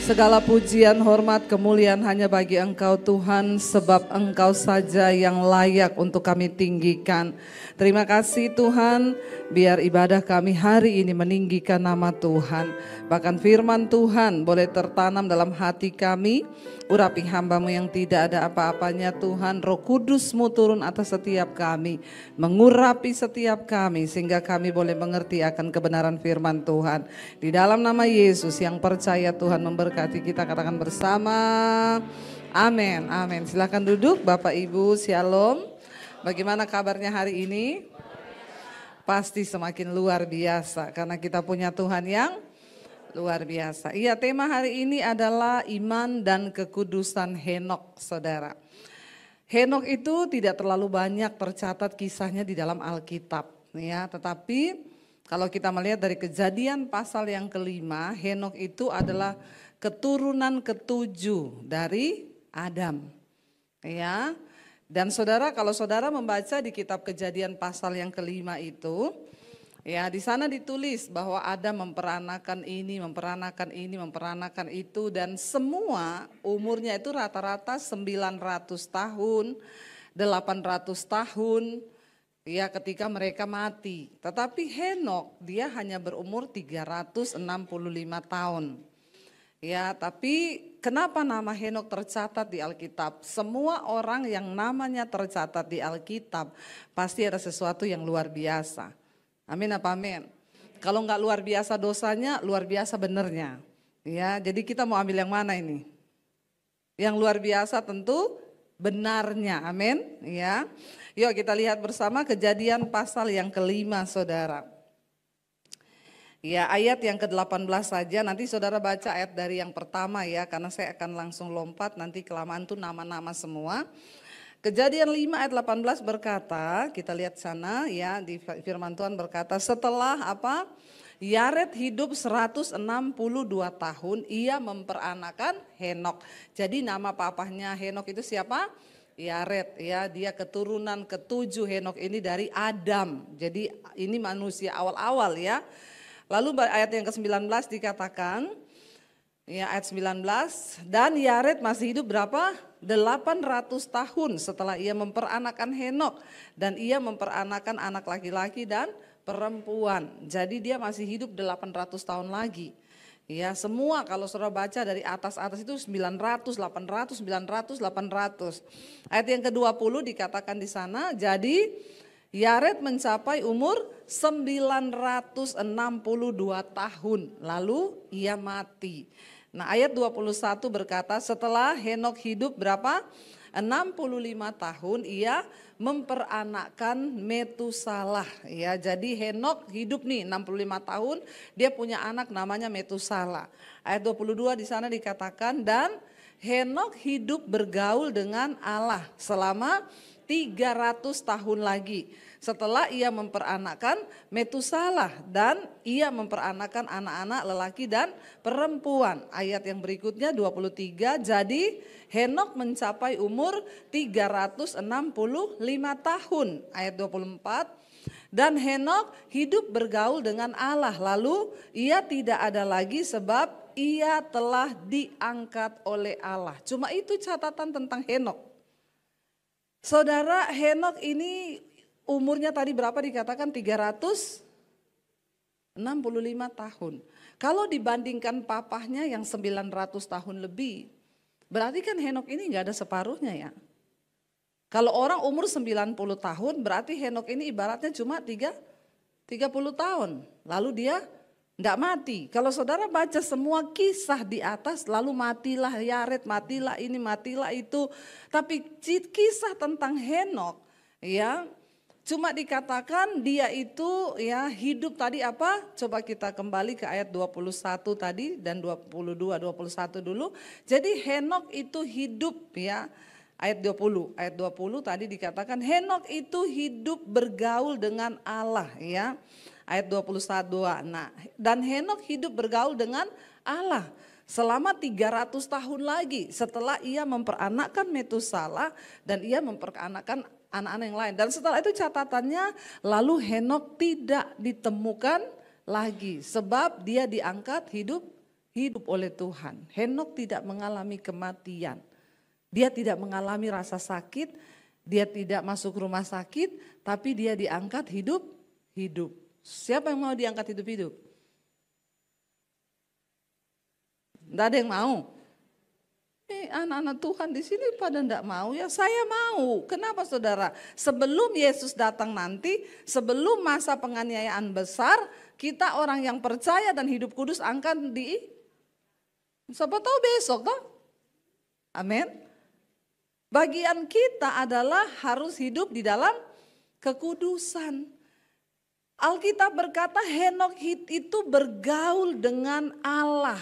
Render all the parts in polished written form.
Segala pujian, hormat, kemuliaan hanya bagi Engkau Tuhan, sebab Engkau saja yang layak untuk kami tinggikan. Terima kasih Tuhan, biar ibadah kami hari ini meninggikan nama Tuhan. Bahkan firman Tuhan boleh tertanam dalam hati kami. Urapi hamba-Mu yang tidak ada apa-apanya Tuhan. Roh Kudus-Mu turun atas setiap kami, mengurapi setiap kami, sehingga kami boleh mengerti akan kebenaran firman Tuhan. Di dalam nama Yesus yang percaya, Tuhan memberkati kita, katakan bersama. Amin, amin. Silakan duduk Bapak Ibu, shalom. Bagaimana kabarnya hari ini? Pasti semakin luar biasa karena kita punya Tuhan yang luar biasa. Iya, tema hari ini adalah iman dan kekudusan Henok, saudara. Henok itu tidak terlalu banyak tercatat kisahnya di dalam Alkitab, ya. Tetapi kalau kita melihat dari Kejadian pasal yang ke-5, Henok itu adalah keturunan ke-7 dari Adam, ya. Dan saudara, kalau saudara membaca di kitab Kejadian pasal yang ke-5 itu, ya, di sana ditulis bahwa Adam memperanakan ini, memperanakan itu, dan semua umurnya itu rata-rata 900 tahun, 800 tahun, ya, ketika mereka mati. Tetapi Henok dia hanya berumur 365 tahun. Ya, tapi kenapa nama Henok tercatat di Alkitab? Semua orang yang namanya tercatat di Alkitab pasti ada sesuatu yang luar biasa. Amin apa amin? Kalau enggak luar biasa dosanya, luar biasa benernya. Ya, jadi kita mau ambil yang mana ini? Yang luar biasa tentu benarnya, amin. Ya, yuk kita lihat bersama Kejadian pasal yang ke-5, saudara. Ya, ayat yang ke-18 saja, nanti saudara baca ayat dari yang pertama ya, karena saya akan langsung lompat, nanti kelamaan tuh nama-nama semua. Kejadian 5 ayat 18 berkata, kita lihat sana ya, di firman Tuhan berkata, setelah apa? Yared hidup 162 tahun, ia memperanakan Henok. Jadi nama papahnya Henok itu siapa? Yared, ya, dia keturunan ke-7 Henok ini dari Adam. Jadi ini manusia awal-awal ya. Lalu ayat yang ke-19 dikatakan, ya, ayat 19, dan Yared masih hidup berapa? 800 tahun setelah ia memperanakan Henok, dan ia memperanakan anak laki-laki dan perempuan. Jadi dia masih hidup 800 tahun lagi. Ya, semua kalau saudara baca dari atas-atas itu 900, 800, 900, 800. Ayat yang ke-20 dikatakan di sana, jadi Yared mencapai umur 962 tahun, lalu ia mati. Nah, ayat 21 berkata, setelah Henok hidup berapa? 65 tahun, ia memperanakkan Metusalah. Ya, jadi Henok hidup nih 65 tahun, dia punya anak namanya Metusalah. Ayat 22 di sana dikatakan, dan Henok hidup bergaul dengan Allah selama 300 tahun lagi setelah ia memperanakkan Metusalah, dan ia memperanakkan anak-anak lelaki dan perempuan. Ayat yang berikutnya 23, jadi Henok mencapai umur 365 tahun. Ayat 24, dan Henok hidup bergaul dengan Allah, lalu ia tidak ada lagi sebab ia telah diangkat oleh Allah. Cuma itu catatan tentang Henok. Saudara, Henok ini umurnya tadi berapa dikatakan? 365 tahun. Kalau dibandingkan papahnya yang 900 tahun lebih, berarti kan Henok ini gak ada separuhnya ya. Kalau orang umur 90 tahun, berarti Henok ini ibaratnya cuma 30 tahun. Lalu dia gak mati. Kalau saudara baca semua kisah di atas, lalu matilah Yared, matilah ini, matilah itu. Tapi kisah tentang Henok, ya, cuma dikatakan dia itu ya hidup tadi apa? Coba kita kembali ke ayat 21 tadi dan 22, 21 dulu. Jadi Henok itu hidup ya, ayat 20 tadi dikatakan Henok itu hidup bergaul dengan Allah ya. Ayat 21, nah, dan Henok hidup bergaul dengan Allah selama 300 tahun lagi setelah ia memperanakkan Metusalah dan ia memperanakkan anak-anak yang lain. Dan setelah itu catatannya, lalu Henok tidak ditemukan lagi sebab dia diangkat hidup hidup oleh Tuhan. Henokh tidak mengalami kematian. Dia tidak mengalami rasa sakit, dia tidak masuk rumah sakit, tapi dia diangkat hidup. Siapa yang mau diangkat hidup-hidup? Tidak ada yang mau. Anak-anak Tuhan di sini pada tidak mau, ya saya mau. Kenapa saudara? Sebelum Yesus datang nanti, sebelum masa penganiayaan besar, kita orang yang percaya dan hidup kudus akan siapa tahu besok toh? Amin. Bagian kita adalah harus hidup di dalam kekudusan. Alkitab berkata Henokh itu bergaul dengan Allah.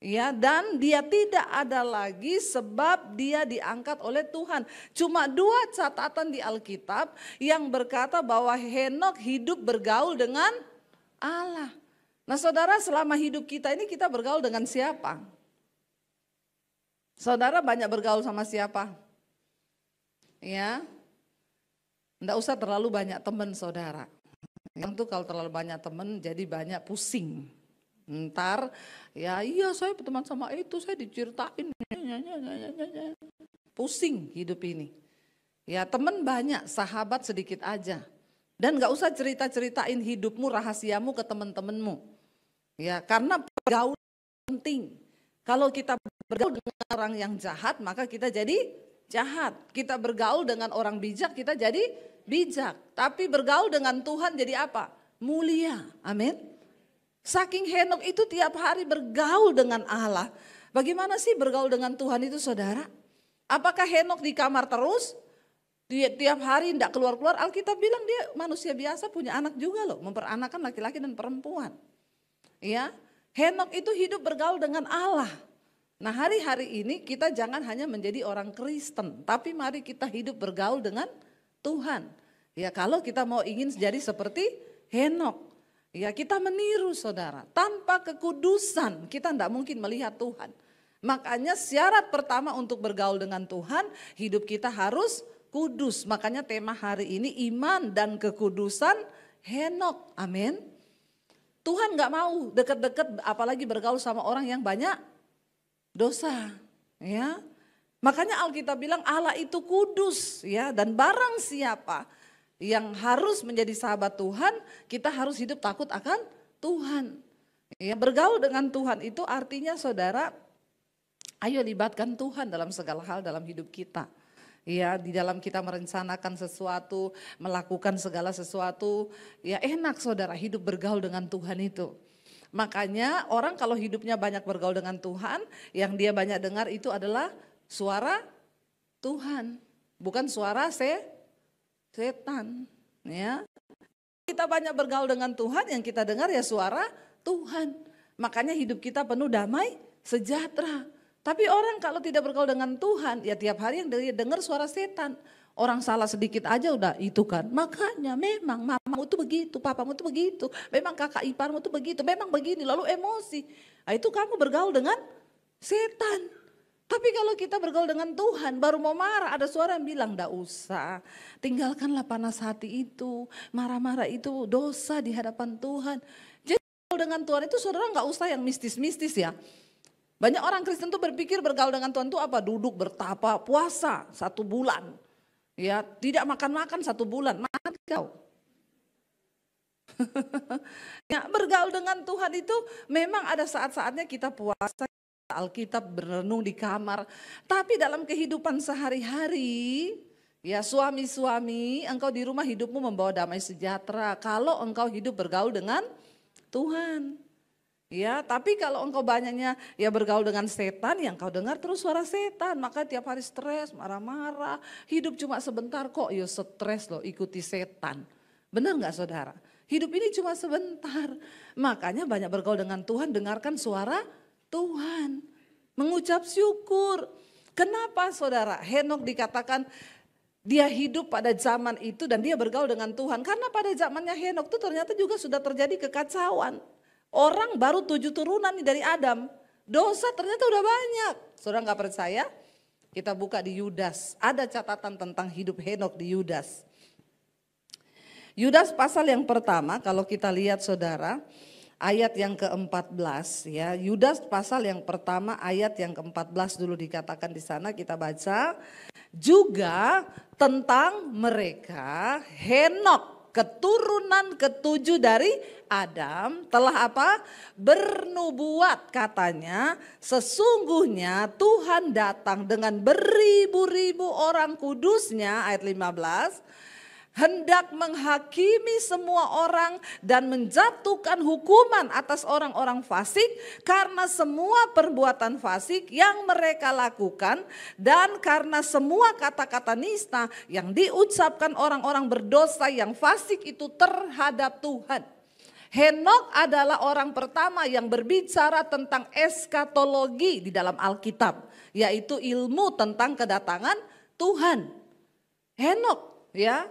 Ya, dan dia tidak ada lagi sebab dia diangkat oleh Tuhan. Cuma 2 catatan di Alkitab yang berkata bahwa Henokh hidup bergaul dengan Allah. Nah saudara, selama hidup kita ini kita bergaul dengan siapa? Saudara banyak bergaul sama siapa? Ya, enggak usah terlalu banyak teman saudara. Yang tuh kalau terlalu banyak teman jadi banyak pusing. Ntar ya iya saya berteman sama itu, saya diceritain. Pusing hidup ini. Ya teman banyak, sahabat sedikit aja. Dan gak usah cerita-ceritain hidupmu, rahasiamu ke teman-temanmu. Ya karena bergaul penting. Kalau kita bergaul dengan orang yang jahat maka kita jadi jahat. Kita bergaul dengan orang bijak kita jadi bijak. Tapi bergaul dengan Tuhan jadi apa? Mulia. Amin. Saking Henokh itu tiap hari bergaul dengan Allah. Bagaimana sih bergaul dengan Tuhan itu saudara? Apakah Henokh di kamar terus? Dia tiap hari tidak keluar-keluar. Alkitab bilang dia manusia biasa punya anak juga loh. Memperanakan laki-laki dan perempuan. Ya, Henokh itu hidup bergaul dengan Allah. Nah hari-hari ini kita jangan hanya menjadi orang Kristen. Tapi mari kita hidup bergaul dengan Tuhan. Ya kalau kita mau ingin jadi seperti Henokh. Ya kita meniru saudara, tanpa kekudusan kita tidak mungkin melihat Tuhan. Makanya syarat pertama untuk bergaul dengan Tuhan, hidup kita harus kudus. Makanya tema hari ini iman dan kekudusan Henokh, amin. Tuhan gak mau deket-deket apalagi bergaul sama orang yang banyak dosa. Ya, makanya Alkitab bilang Allah itu kudus ya, dan barang siapa yang harus menjadi sahabat Tuhan, kita harus hidup takut akan Tuhan. Ya, bergaul dengan Tuhan itu artinya saudara, ayo libatkan Tuhan dalam segala hal dalam hidup kita. Ya, di dalam kita merencanakan sesuatu, melakukan segala sesuatu, ya enak saudara hidup bergaul dengan Tuhan itu. Makanya orang kalau hidupnya banyak bergaul dengan Tuhan, yang dia banyak dengar itu adalah suara Tuhan, bukan suara setan, ya. Kita banyak bergaul dengan Tuhan, yang kita dengar ya suara Tuhan. Makanya hidup kita penuh damai, sejahtera. Tapi orang kalau tidak bergaul dengan Tuhan, ya tiap hari yang dia dengar suara setan. Orang salah sedikit aja udah itu kan. Makanya memang mamamu tuh begitu, papamu tuh begitu. Memang kakak iparmu tuh begitu, memang begini, lalu emosi. Nah, itu kamu bergaul dengan setan. Tapi kalau kita bergaul dengan Tuhan, baru mau marah, ada suara yang bilang, "Nggak usah, tinggalkanlah panas hati itu, marah-marah itu dosa di hadapan Tuhan." Jadi bergaul dengan Tuhan itu saudara nggak usah yang mistis-mistis ya. Banyak orang Kristen tuh berpikir bergaul dengan Tuhan itu apa? Duduk bertapa, puasa 1 bulan. Ya, tidak makan-makan 1 bulan, mati kau. Ya, bergaul dengan Tuhan itu memang ada saat-saatnya kita puasa, Alkitab berenung di kamar. Tapi dalam kehidupan sehari-hari, ya suami-suami, engkau di rumah hidupmu membawa damai sejahtera. Kalau engkau hidup bergaul dengan Tuhan. Ya, tapi kalau engkau banyaknya ya bergaul dengan setan, yang engkau dengar terus suara setan. Maka tiap hari stres, marah-marah. Hidup cuma sebentar kok, ya stres loh ikuti setan. Benar gak saudara? Hidup ini cuma sebentar. Makanya banyak bergaul dengan Tuhan, dengarkan suara Tuhan, mengucap syukur. Kenapa saudara? Henokh dikatakan dia hidup pada zaman itu dan dia bergaul dengan Tuhan. Karena pada zamannya Henokh itu ternyata juga sudah terjadi kekacauan. Orang baru 7 turunan nih dari Adam. Dosa ternyata udah banyak. Saudara gak percaya? Kita buka di Yudas. Ada catatan tentang hidup Henokh di Yudas. Yudas pasal yang pertama kalau kita lihat saudara. ayat yang ke-14 ya. Yudas pasal yang pertama ayat yang ke-14 dulu dikatakan di sana, kita baca. Juga tentang mereka Henok, keturunan ketujuh dari Adam, telah apa? Bernubuat, katanya sesungguhnya Tuhan datang dengan beribu-ribu orang kudusnya, ayat 15, hendak menghakimi semua orang dan menjatuhkan hukuman atas orang-orang fasik karena semua perbuatan fasik yang mereka lakukan dan karena semua kata-kata nista yang diucapkan orang-orang berdosa yang fasik itu terhadap Tuhan. Henok adalah orang pertama yang berbicara tentang eskatologi di dalam Alkitab, yaitu ilmu tentang kedatangan Tuhan. Henok, ya.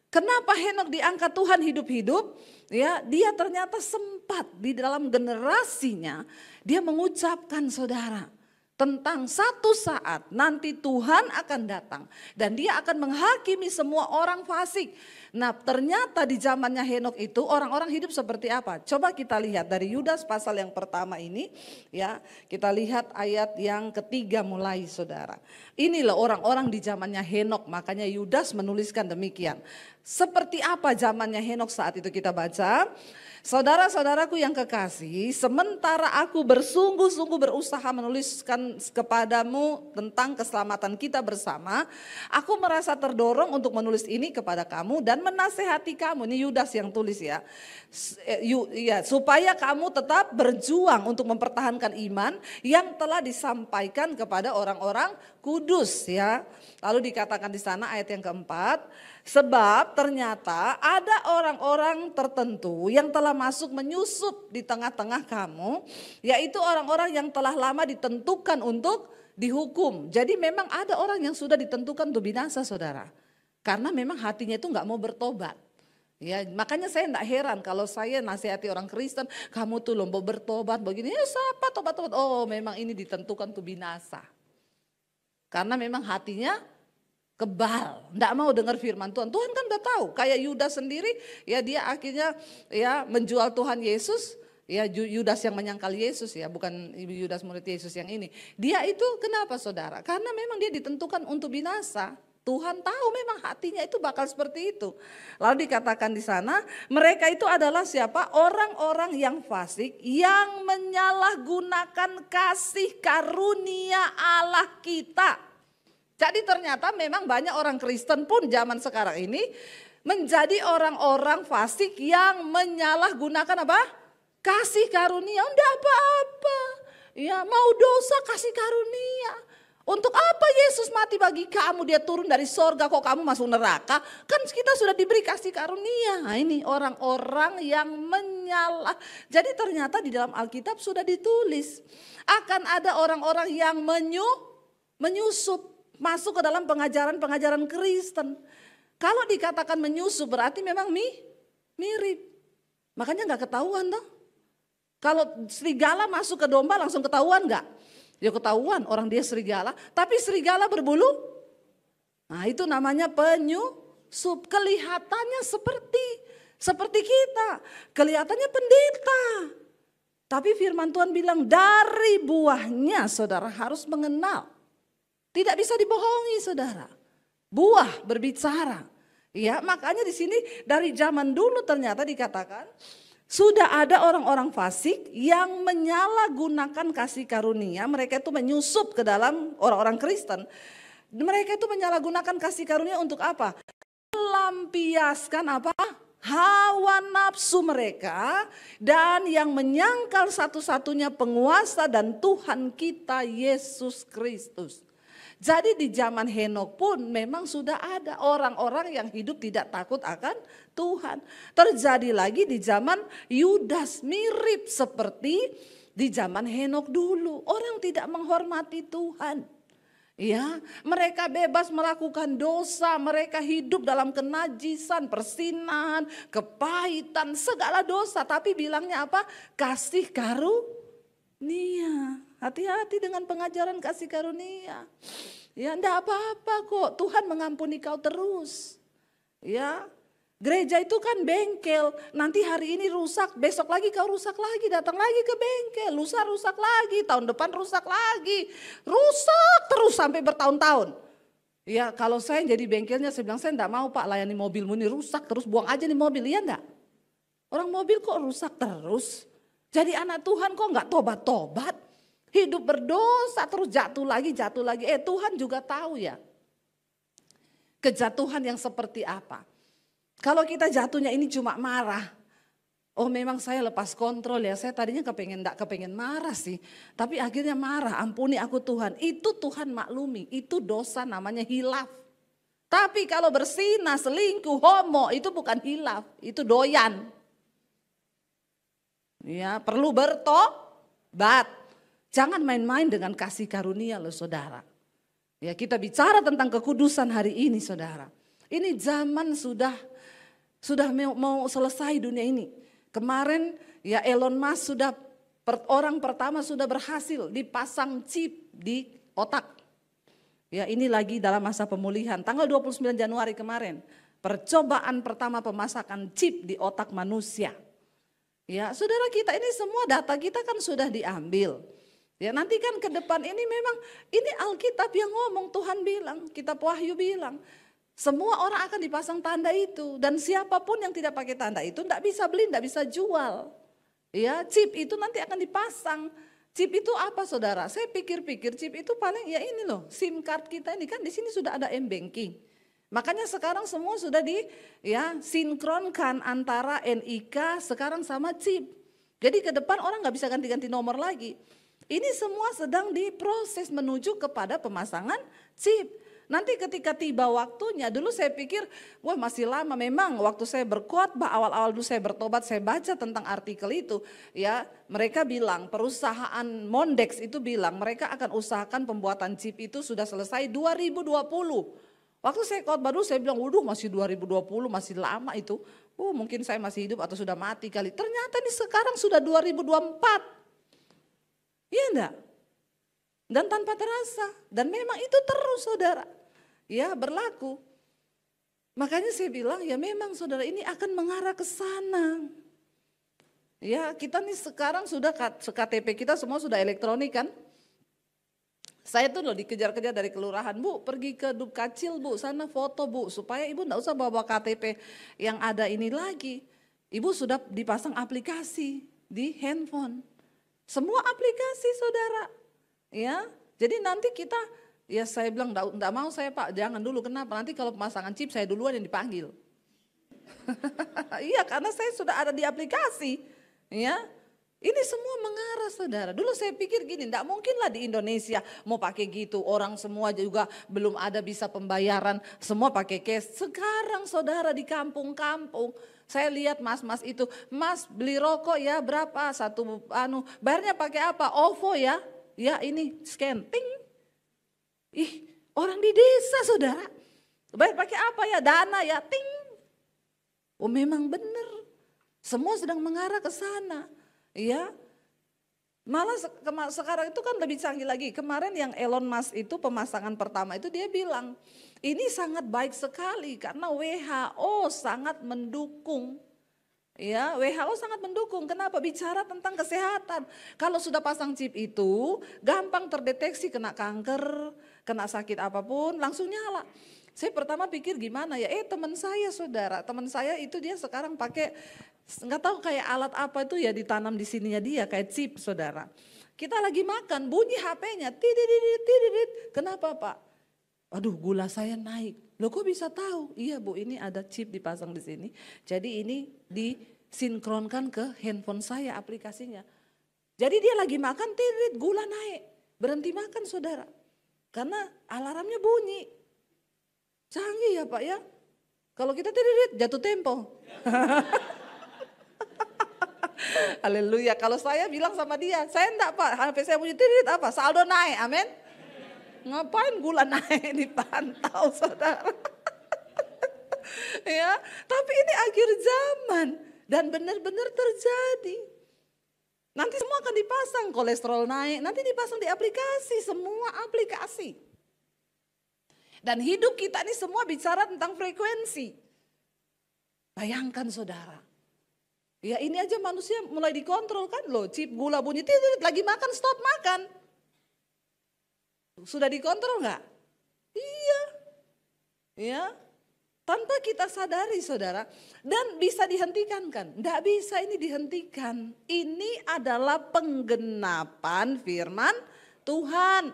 Kenapa Henok diangkat Tuhan hidup-hidup? Ya, dia ternyata sempat di dalam generasinya dia mengucapkan, saudara, tentang satu saat nanti Tuhan akan datang dan dia akan menghakimi semua orang fasik. Nah, ternyata di zamannya Henok itu orang-orang hidup seperti apa? Coba kita lihat dari Yudas pasal yang pertama ini, ya. Kita lihat ayat yang ketiga mulai, saudara. Inilah orang-orang di zamannya Henok, makanya Yudas menuliskan demikian. Seperti apa zamannya Henok saat itu, kita baca. Saudara-saudaraku yang kekasih, sementara aku bersungguh-sungguh berusaha menuliskan kepadamu tentang keselamatan kita bersama, aku merasa terdorong untuk menulis ini kepada kamu dan menasehati kamu. Ini Yudas yang tulis ya. Supaya kamu tetap berjuang untuk mempertahankan iman yang telah disampaikan kepada orang-orang kudus ya. Lalu dikatakan di sana ayat yang keempat, sebab ternyata ada orang-orang tertentu yang telah masuk menyusup di tengah-tengah kamu, yaitu orang-orang yang telah lama ditentukan untuk dihukum. Jadi memang ada orang yang sudah ditentukan untuk binasa, saudara. Karena memang hatinya itu nggak mau bertobat. Ya, makanya saya tidak heran kalau saya nasihati orang Kristen, kamu tuh mau bertobat begini, ya siapa tobat-tobat? Oh, memang ini ditentukan untuk binasa. Karena memang hatinya kebal, tidak mau dengar firman Tuhan. Tuhan kan udah tahu, kayak Yudas sendiri, ya dia akhirnya ya menjual Tuhan Yesus. Ya, Yudas yang menyangkal Yesus ya, bukan Yudas murid Yesus yang ini. Dia itu kenapa, saudara? Karena memang dia ditentukan untuk binasa. Tuhan tahu memang hatinya itu bakal seperti itu. Lalu dikatakan di sana, mereka itu adalah siapa? Orang-orang yang fasik yang menyalahgunakan kasih karunia Allah kita. Jadi ternyata memang banyak orang Kristen pun zaman sekarang ini menjadi orang-orang fasik yang menyalahgunakan apa? Kasih karunia. Enggak apa-apa. Ya, mau dosa kasih karunia. Untuk apa Yesus mati bagi kamu? Dia turun dari sorga kok kamu masuk neraka? Kan kita sudah diberi kasih karunia. Nah, ini orang-orang yang menyalah. Jadi ternyata di dalam Alkitab sudah ditulis. Akan ada orang-orang yang menyusup. Masuk ke dalam pengajaran-pengajaran Kristen. Kalau dikatakan menyusup berarti memang mirip. Makanya gak ketahuan toh. Kalau serigala masuk ke domba langsung ketahuan gak? Ya ketahuan orang dia serigala, tapi serigala berbulu. Nah itu namanya penyusup. Kelihatannya seperti kita. Kelihatannya pendeta. Tapi firman Tuhan bilang dari buahnya saudara harus mengenal. Tidak bisa dibohongi saudara. Buah berbicara. Ya, makanya di sini dari zaman dulu ternyata dikatakan sudah ada orang-orang fasik yang menyalahgunakan kasih karunia. Mereka itu menyusup ke dalam orang-orang Kristen. Mereka itu menyalahgunakan kasih karunia untuk apa? Melampiaskan apa? Hawa nafsu mereka. Dan yang menyangkal satu-satunya penguasa dan Tuhan kita Yesus Kristus. Jadi di zaman Henok pun memang sudah ada orang-orang yang hidup tidak takut akan Tuhan. Terjadi lagi di zaman Yudas, mirip seperti di zaman Henok dulu. Orang tidak menghormati Tuhan. Ya, mereka bebas melakukan dosa, mereka hidup dalam kenajisan, persinahan, kepahitan, segala dosa. Tapi bilangnya apa? Kasih karunia. Hati-hati dengan pengajaran kasih karunia. Ya enggak apa-apa kok, Tuhan mengampuni kau terus. Ya, Gereja itu kan bengkel, nanti hari ini rusak, besok lagi kau rusak lagi, datang lagi ke bengkel, lusa rusak lagi, tahun depan rusak lagi, rusak terus sampai bertahun-tahun. Ya kalau saya jadi bengkelnya, saya bilang saya enggak mau Pak layani mobilmu ini rusak terus, buang aja nih mobil, iya enggak? Orang mobil kok rusak terus, jadi anak Tuhan kok enggak tobat-tobat, hidup berdosa terus jatuh lagi. Tuhan juga tahu ya kejatuhan yang seperti apa. Kalau kita jatuhnya ini cuma marah, oh memang saya lepas kontrol ya, saya tadinya enggak kepengen marah sih. Tapi akhirnya marah, ampuni aku Tuhan. Itu Tuhan maklumi, itu dosa namanya hilaf. Tapi kalau berzina, selingkuh, homo itu bukan hilaf, itu doyan. Ya perlu bertobat. Jangan main-main dengan kasih karunia loh saudara. Ya kita bicara tentang kekudusan hari ini saudara. Ini zaman sudah mau selesai dunia ini. Kemarin ya Elon Musk orang pertama sudah berhasil dipasang chip di otak. Ya ini lagi dalam masa pemulihan. Tanggal 29 Januari kemarin percobaan pertama pemasangan chip di otak manusia. Ya saudara, kita ini semua data kita kan sudah diambil. Ya nanti kan ke depan ini memang ini Alkitab yang ngomong, Tuhan bilang, Kitab Wahyu bilang. Semua orang akan dipasang tanda itu, dan siapapun yang tidak pakai tanda itu tidak bisa beli, tidak bisa jual. Ya, chip itu nanti akan dipasang. Chip itu apa saudara? Saya pikir-pikir chip itu paling ya ini loh, SIM card kita ini kan di sini sudah ada M-banking. Makanya sekarang semua sudah sinkronkan antara NIK sekarang sama chip. Jadi ke depan orang nggak bisa ganti-ganti nomor lagi. Ini semua sedang diproses menuju kepada pemasangan chip. Nanti ketika tiba waktunya, dulu saya pikir, wah masih lama. Memang waktu saya berkhotbah awal-awal dulu saya bertobat, saya baca tentang artikel itu. Ya, mereka bilang perusahaan Mondex itu bilang mereka akan usahakan pembuatan chip itu sudah selesai 2020. Waktu saya khotbah dulu saya bilang, waduh masih 2020 masih lama itu. Mungkin saya masih hidup atau sudah mati kali. Ternyata ini sekarang sudah 2024. Iya enggak? Dan tanpa terasa, dan memang itu terus saudara, ya berlaku. Makanya saya bilang ya memang saudara ini akan mengarah ke sana. Ya kita nih sekarang sudah KTP kita semua sudah elektronik kan. Saya tuh loh dikejar-kejar dari kelurahan, Bu pergi ke Dukcapil Bu, sana foto Bu, supaya ibu enggak usah bawa KTP yang ada ini lagi. Ibu sudah dipasang aplikasi di handphone, semua aplikasi saudara. Ya, jadi nanti kita, ya saya bilang enggak mau saya Pak, jangan dulu, kenapa? Nanti kalau pemasangan chip saya duluan yang dipanggil. Iya, karena saya sudah ada di aplikasi. Ya, ini semua mengarah saudara. Dulu saya pikir gini, enggak mungkin lah di Indonesia mau pakai gitu. Orang semua juga belum ada bisa pembayaran, semua pakai cash. Sekarang saudara di kampung-kampung, saya lihat mas-mas itu, mas beli rokok ya berapa? Bayarnya pakai apa? OVO ya. Ya ini scan, ting. Ih orang di desa saudara, bayar pakai apa ya? Dana ya, ting. Oh memang benar, semua sedang mengarah ke sana. Ya, malah sekarang itu kan lebih canggih lagi. Kemarin yang Elon Musk itu pemasangan pertama itu dia bilang, ini sangat baik sekali karena WHO sangat mendukung. Ya, WHO sangat mendukung. Kenapa? Bicara tentang kesehatan. Kalau sudah pasang chip itu, gampang terdeteksi kena kanker, kena sakit apapun, langsung nyala. Saya pertama pikir gimana ya? Teman saya saudara, teman saya itu dia sekarang pakai, nggak tahu kayak alat apa itu ya ditanam di sininya dia kayak chip saudara. Kita lagi makan, bunyi HP-nya, tididit. Kenapa Pak? Aduh gula saya naik. Loh kok bisa tahu? Iya Bu, ini ada chip dipasang di sini. Jadi ini disinkronkan ke handphone saya aplikasinya. Jadi dia lagi makan, tidit, gula naik. Berhenti makan saudara. Karena alarmnya bunyi. Canggih ya Pak ya. Kalau kita tidit, jatuh tempo. Haleluya. Kalau saya bilang sama dia, saya enggak Pak, HP saya bunyi tidit apa? Saldo naik, amin. Ngapain gula naik dipantau saudara. Ya, tapi ini akhir zaman dan benar-benar terjadi. Nanti semua akan dipasang, kolesterol naik, nanti dipasang di aplikasi, semua aplikasi. Dan hidup kita ini semua bicara tentang frekuensi. Bayangkan saudara. Ya ini aja manusia mulai dikontrol kan loh. Chip gula bunyi, tidak lagi makan, stop makan. Sudah dikontrol nggak? Iya. Ya. Tanpa kita sadari saudara. Dan bisa dihentikan kan? Nggak bisa ini dihentikan. Ini adalah penggenapan firman Tuhan.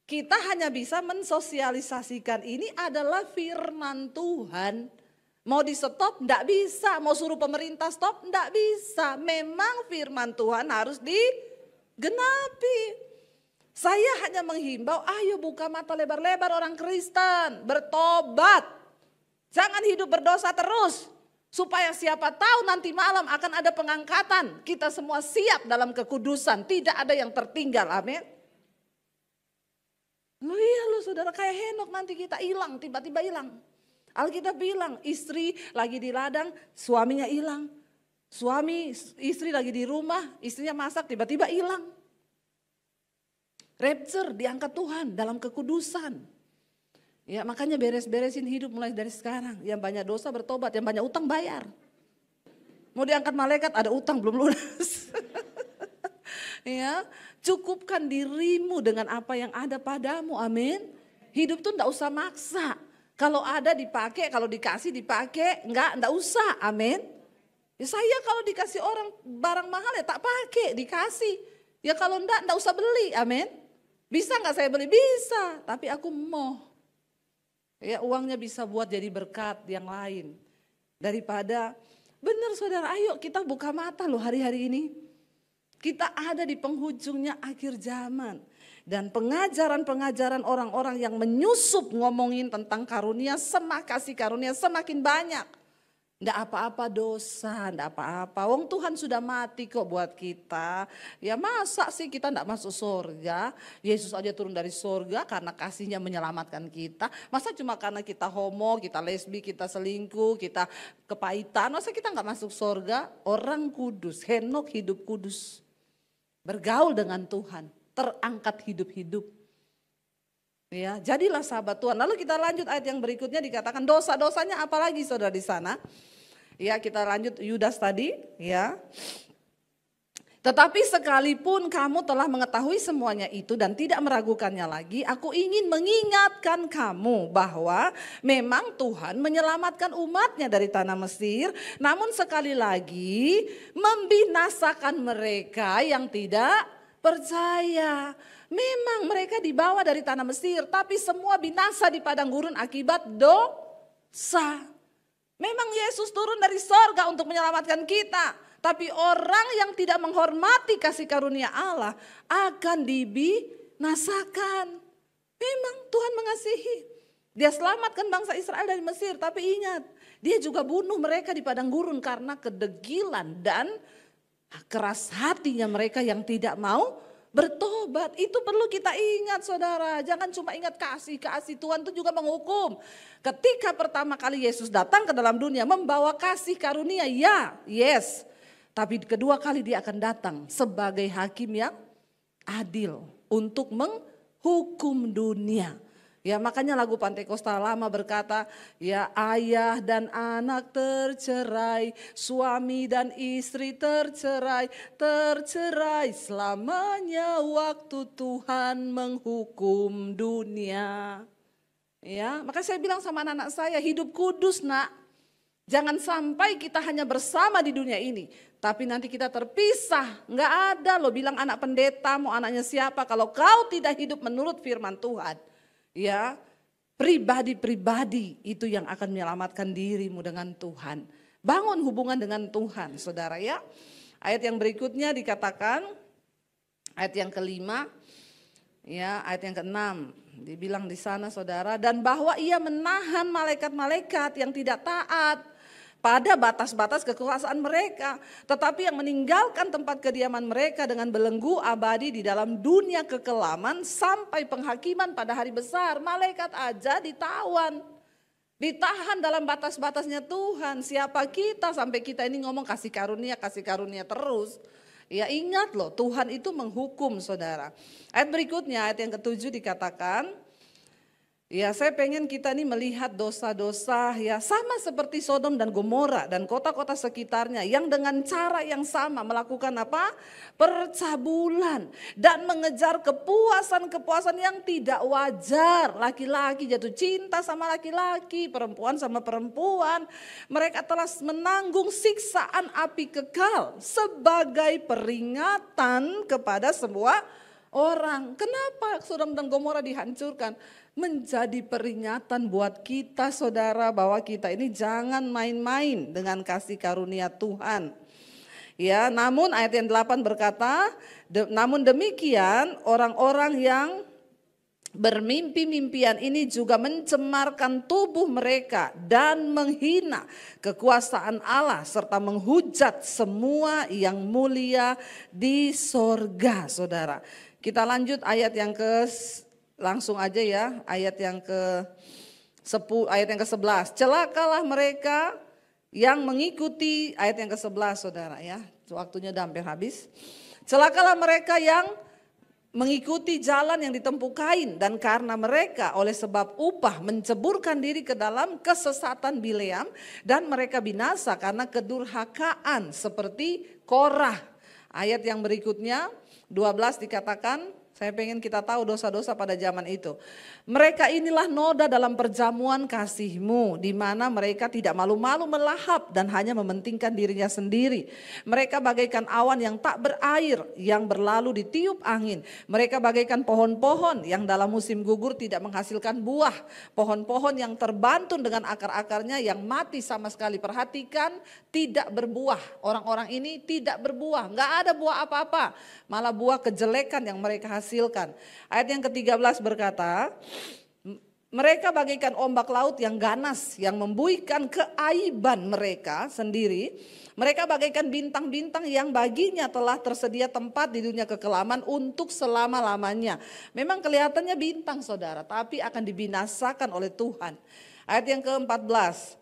Kita hanya bisa mensosialisasikan ini adalah firman Tuhan. Mau di stop enggak bisa, mau suruh pemerintah stop enggak bisa. Memang firman Tuhan harus digenapi. Saya hanya menghimbau, ayo buka mata lebar-lebar orang Kristen, bertobat. Jangan hidup berdosa terus. Supaya siapa tahu nanti malam akan ada pengangkatan. Kita semua siap dalam kekudusan, tidak ada yang tertinggal, amin. Loh iya loh saudara, kayak Henok nanti kita hilang, tiba-tiba hilang. Alkitab bilang istri lagi di ladang, suaminya hilang. Istri lagi di rumah, istrinya masak, tiba-tiba hilang. Rapture diangkat Tuhan dalam kekudusan. Ya makanya beres-beresin hidup mulai dari sekarang. Yang banyak dosa bertobat, yang banyak utang bayar. Mau diangkat malaikat ada utang belum lunas. Ya, cukupkan dirimu dengan apa yang ada padamu, amin. Hidup tuh enggak usah maksa. Kalau ada dipakai, kalau dikasih dipakai, enggak usah, amin. Ya saya kalau dikasih orang barang mahal ya tak pakai, dikasih. Ya kalau enggak usah beli, amin. Bisa enggak saya beli? Bisa, tapi aku mau. Ya uangnya bisa buat jadi berkat yang lain. Daripada, benar saudara, ayo kita buka mata loh hari-hari ini. Kita ada di penghujungnya akhir zaman. Dan pengajaran-pengajaran orang-orang yang menyusup ngomongin tentang karunia, kasih karunia semakin banyak. Nggak apa-apa dosa, nggak apa-apa. Wong Tuhan sudah mati kok buat kita. Ya masa sih kita nggak masuk surga? Yesus aja turun dari surga karena kasihnya menyelamatkan kita. Masa cuma karena kita homo, kita lesbi, kita selingkuh, kita kepahitan. Masa kita nggak masuk surga? Orang kudus, Henok hidup kudus. Bergaul dengan Tuhan, terangkat hidup-hidup. Ya, jadilah sahabat Tuhan. Lalu kita lanjut ayat yang berikutnya dikatakan dosa-dosanya apalagi saudara di sana. Ya, kita lanjut Yudas tadi, ya. Tetapi sekalipun kamu telah mengetahui semuanya itu dan tidak meragukannya lagi, aku ingin mengingatkan kamu bahwa memang Tuhan menyelamatkan umatnya dari tanah Mesir, namun sekali lagi membinasakan mereka yang tidak percaya. Memang mereka dibawa dari tanah Mesir, tapi semua binasa di padang gurun akibat dosa. Memang Yesus turun dari sorga untuk menyelamatkan kita. Tapi orang yang tidak menghormati kasih karunia Allah akan dibinasakan. Memang Tuhan mengasihi. Dia selamatkan bangsa Israel dari Mesir. Tapi ingat, dia juga bunuh mereka di padang gurun karena kedegilan dan keras hatinya mereka yang tidak mau bertobat. Itu perlu kita ingat saudara. Jangan cuma ingat kasih Tuhan itu juga menghukum. Ketika pertama kali Yesus datang ke dalam dunia membawa kasih karunia, ya, yes. Tapi kedua kali dia akan datang sebagai hakim yang adil untuk menghukum dunia. Ya makanya lagu Pantekosta lama berkata, ya ayah dan anak tercerai, suami dan istri tercerai selamanya waktu Tuhan menghukum dunia. Ya, maka saya bilang sama anak-anak saya, hidup kudus nak. Jangan sampai kita hanya bersama di dunia ini, tapi nanti kita terpisah. Enggak ada loh bilang anak pendeta, mau anaknya siapa, kalau kau tidak hidup menurut firman Tuhan. Ya, pribadi-pribadi itu yang akan menyelamatkan dirimu dengan Tuhan. Bangun hubungan dengan Tuhan, saudara ya. Ayat yang berikutnya dikatakan, ayat yang kelima, ya ayat yang keenam. Dibilang di sana saudara, dan bahwa ia menahan malaikat-malaikat yang tidak taat pada batas-batas kekuasaan mereka, tetapi yang meninggalkan tempat kediaman mereka dengan belenggu abadi di dalam dunia kekelaman sampai penghakiman pada hari besar. Malaikat aja ditawan, ditahan dalam batas-batasnya Tuhan. Siapa kita sampai kita ini ngomong kasih karunia terus. Ya ingat loh, Tuhan itu menghukum saudara. Ayat berikutnya, ayat yang ketujuh dikatakan, Ya, saya pengen kita nih melihat dosa-dosa ya sama seperti Sodom dan Gomora dan kota-kota sekitarnya yang dengan cara yang sama melakukan apa? Percabulan dan mengejar kepuasan-kepuasan yang tidak wajar. Laki-laki jatuh cinta sama laki-laki, perempuan sama perempuan. Mereka telah menanggung siksaan api kekal sebagai peringatan kepada semua orang. Kenapa Sodom dan Gomora dihancurkan? Menjadi peringatan buat kita saudara bahwa kita ini jangan main-main dengan kasih karunia Tuhan. Ya, namun ayat yang 8 berkata, namun demikian orang-orang yang bermimpi-mimpian ini juga mencemarkan tubuh mereka dan menghina kekuasaan Allah serta menghujat semua yang mulia di sorga, saudara. Kita lanjut ayat yang langsung aja ya, ayat yang ke-11. Celakalah mereka yang mengikuti, ayat yang ke-11 saudara ya. Waktunya udah hampir habis. Celakalah mereka yang mengikuti jalan yang ditempuh Kain, dan karena mereka oleh sebab upah menceburkan diri ke dalam kesesatan Bileam, dan mereka binasa karena kedurhakaan seperti Korah. Ayat yang berikutnya 12 dikatakan, saya pengen kita tahu dosa-dosa pada zaman itu. Mereka inilah noda dalam perjamuan kasih-Mu, di mana mereka tidak malu-malu melahap dan hanya mementingkan dirinya sendiri. Mereka bagaikan awan yang tak berair, yang berlalu ditiup angin. Mereka bagaikan pohon-pohon yang dalam musim gugur tidak menghasilkan buah. Pohon-pohon yang terbantun dengan akar-akarnya yang mati sama sekali. Perhatikan, tidak berbuah. Orang-orang ini tidak berbuah, nggak ada buah apa-apa. Malah buah kejelekan yang mereka hasilkan. Ayat yang ke-13 berkata, mereka bagaikan ombak laut yang ganas, yang membuihkan keaiban mereka sendiri. Mereka bagaikan bintang-bintang yang baginya telah tersedia tempat di dunia kekelaman untuk selama-lamanya. Memang kelihatannya bintang saudara, tapi akan dibinasakan oleh Tuhan. Ayat yang ke-14.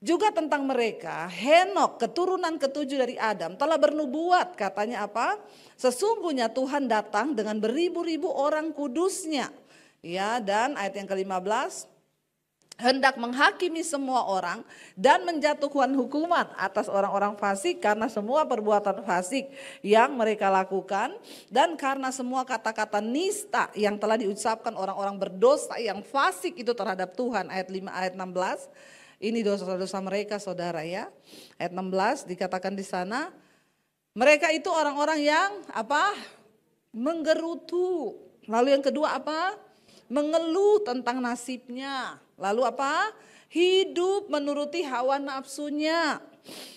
Juga tentang mereka, Henok keturunan ketujuh dari Adam telah bernubuat, katanya apa? Sesungguhnya Tuhan datang dengan beribu-ribu orang kudusnya. Ya, dan ayat yang ke-15, hendak menghakimi semua orang dan menjatuhkan hukuman atas orang-orang fasik karena semua perbuatan fasik yang mereka lakukan, dan karena semua kata-kata nista yang telah diucapkan orang-orang berdosa yang fasik itu terhadap Tuhan. Ayat 5, ayat 16. Ini dosa-dosa mereka saudara ya. Ayat 16 dikatakan di sana, mereka itu orang-orang yang apa? Menggerutu. Lalu yang kedua apa? Mengeluh tentang nasibnya. Lalu apa? Hidup menuruti hawa nafsunya.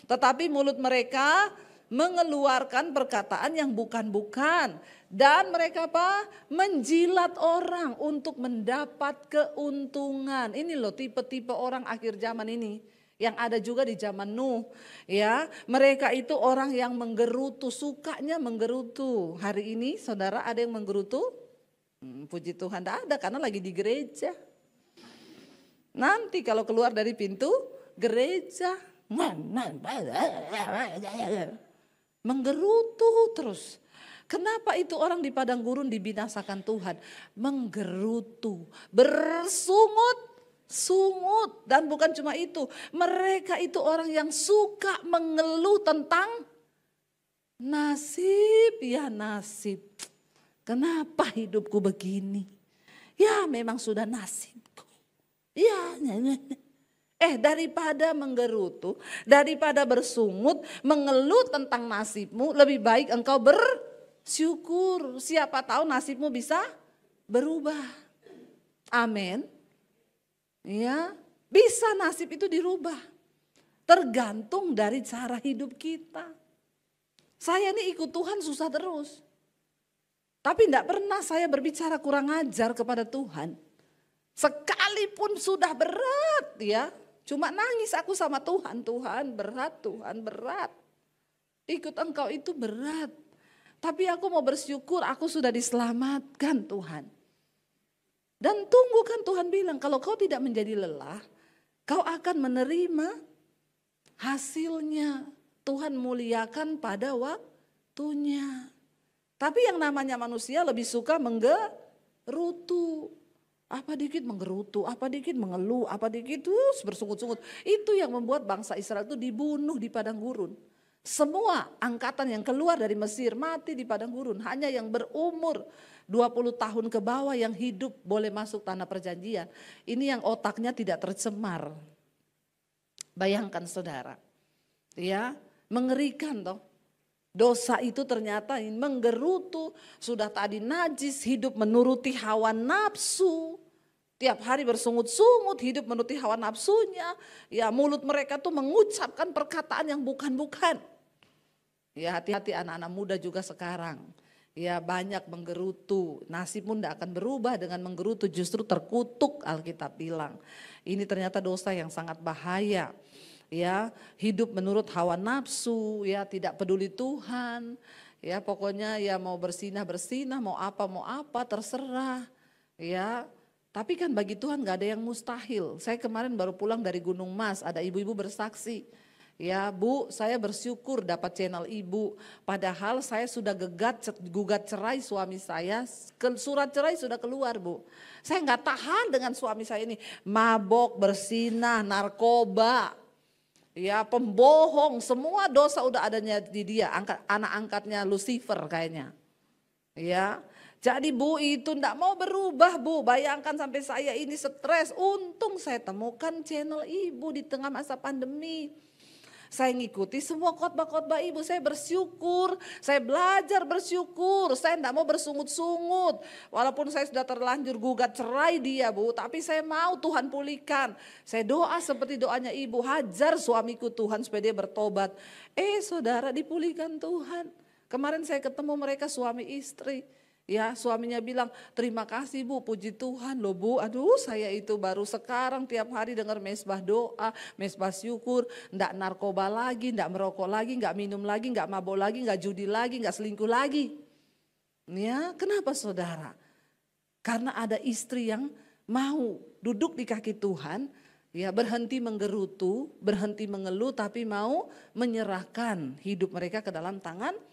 Tetapi mulut mereka mengeluarkan perkataan yang bukan-bukan. Dan mereka apa? Menjilat orang untuk mendapat keuntungan. Ini loh tipe-tipe orang akhir zaman ini. Yang ada juga di zaman Nuh. Ya, mereka itu orang yang menggerutu, sukanya menggerutu. Hari ini saudara ada yang menggerutu? Puji Tuhan tidak ada karena lagi di gereja. Nanti kalau keluar dari pintu gereja. Menggerutu terus. Kenapa itu orang di padang gurun dibinasakan Tuhan? Menggerutu, bersungut, dan bukan cuma itu. Mereka itu orang yang suka mengeluh tentang nasib, ya nasib. Kenapa hidupku begini? Ya memang sudah nasibku. Ya, daripada menggerutu, daripada bersungut, mengeluh tentang nasibmu, lebih baik engkau bersyukur. Siapa tahu nasibmu bisa berubah. Amin. Ya, bisa nasib itu dirubah. Tergantung dari cara hidup kita. Saya ini ikut Tuhan susah terus. Tapi tidak pernah saya berbicara kurang ajar kepada Tuhan. Sekalipun sudah berat ya. Cuma nangis aku sama Tuhan. Tuhan berat. Ikut engkau itu berat. Tapi aku mau bersyukur aku sudah diselamatkan Tuhan. Dan tunggu kan Tuhan bilang kalau kau tidak menjadi lelah. Kau akan menerima hasilnya. Tuhan muliakan pada waktunya. Tapi yang namanya manusia lebih suka menggerutu. Apa dikit menggerutu, apa dikit mengeluh, apa dikit terus bersungut-sungut. Itu yang membuat bangsa Israel itu dibunuh di padang gurun. Semua angkatan yang keluar dari Mesir mati di padang gurun. Hanya yang berumur 20 tahun ke bawah yang hidup boleh masuk tanah perjanjian. Ini yang otaknya tidak tercemar. Bayangkan saudara, ya mengerikan toh. Dosa itu ternyata menggerutu, sudah tadi najis, hidup menuruti hawa nafsu. Tiap hari bersungut-sungut, hidup menuruti hawa nafsunya. Ya mulut mereka tuh mengucapkan perkataan yang bukan-bukan. Ya hati-hati anak-anak muda juga sekarang. Ya banyak menggerutu, nasib pun tidak akan berubah dengan menggerutu, justru terkutuk Alkitab bilang. Ini ternyata dosa yang sangat bahaya. Ya hidup menurut hawa nafsu, ya tidak peduli Tuhan, ya pokoknya ya mau bersinah mau apa terserah, ya. Tapi kan bagi Tuhan gak ada yang mustahil. Saya kemarin baru pulang dari Gunung Mas, ada ibu-ibu bersaksi. Ya Bu, saya bersyukur dapat channel ibu. Padahal saya sudah gugat cerai suami saya, surat cerai sudah keluar Bu. Saya gak tahan dengan suami saya ini, mabok, bersinah, narkoba. Ya pembohong, semua dosa udah adanya di dia, anak angkatnya Lucifer kayaknya. Ya, jadi Bu itu enggak mau berubah Bu, bayangkan sampai saya ini stres. Untung saya temukan channel ibu di tengah masa pandemi. Saya ngikuti semua khotbah-khotbah ibu, saya bersyukur, saya belajar bersyukur, saya enggak mau bersungut-sungut. Walaupun saya sudah terlanjur gugat cerai dia Bu, tapi saya mau Tuhan pulihkan. Saya doa seperti doanya ibu, hajar suamiku Tuhan supaya dia bertobat. Saudara dipulihkan Tuhan. Kemarin saya ketemu mereka suami istri. Ya suaminya bilang terima kasih Bu, puji Tuhan loh Bu. Aduh saya itu baru sekarang tiap hari dengar mesbah doa, mesbah syukur. Enggak narkoba lagi, enggak merokok lagi, enggak minum lagi, enggak mabok lagi, enggak judi lagi, enggak selingkuh lagi. Ya kenapa saudara? Karena ada istri yang mau duduk di kaki Tuhan. Ya berhenti menggerutu, berhenti mengeluh tapi mau menyerahkan hidup mereka ke dalam tangan Tuhan.